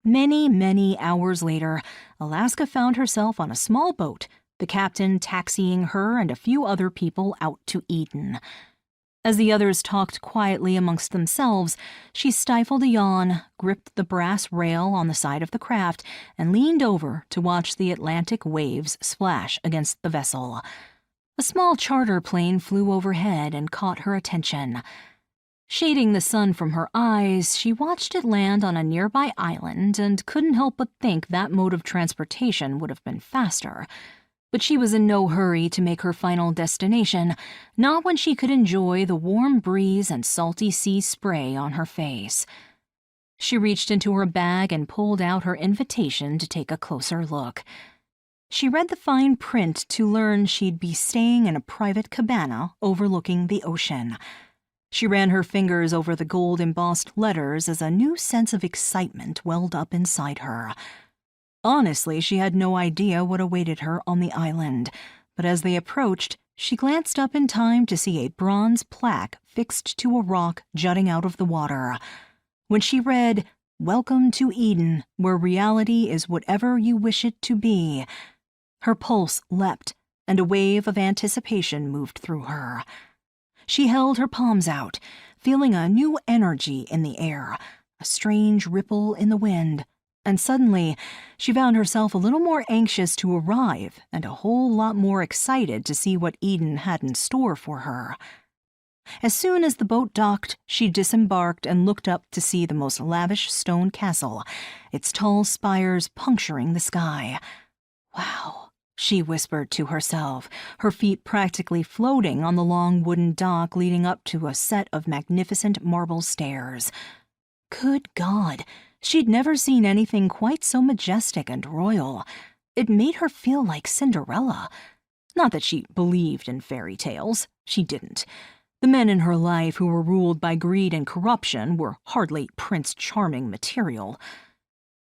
Many, many hours later, Alaska found herself on a small boat, the captain taxiing her and a few other people out to Eden. As the others talked quietly amongst themselves, she stifled a yawn, gripped the brass rail on the side of the craft, and leaned over to watch the Atlantic waves splash against the vessel. A small charter plane flew overhead and caught her attention. Shading the sun from her eyes, she watched it land on a nearby island and couldn't help but think that mode of transportation would have been faster. But she was in no hurry to make her final destination, not when she could enjoy the warm breeze and salty sea spray on her face. She reached into her bag and pulled out her invitation to take a closer look. She read the fine print to learn she'd be staying in a private cabana overlooking the ocean. She ran her fingers over the gold-embossed letters as a new sense of excitement welled up inside her. Honestly, she had no idea what awaited her on the island, but as they approached, she glanced up in time to see a bronze plaque fixed to a rock jutting out of the water. When she read, "Welcome to Eden, where reality is whatever you wish it to be," her pulse leapt, and a wave of anticipation moved through her. She held her palms out, feeling a new energy in the air, a strange ripple in the wind, and suddenly she found herself a little more anxious to arrive and a whole lot more excited to see what Eden had in store for her. As soon as the boat docked, she disembarked and looked up to see the most lavish stone castle, its tall spires puncturing the sky. "Wow," she whispered to herself, her feet practically floating on the long wooden dock leading up to a set of magnificent marble stairs. Good God, she'd never seen anything quite so majestic and royal. It made her feel like Cinderella. Not that she believed in fairy tales. She didn't. The men in her life who were ruled by greed and corruption were hardly Prince Charming material.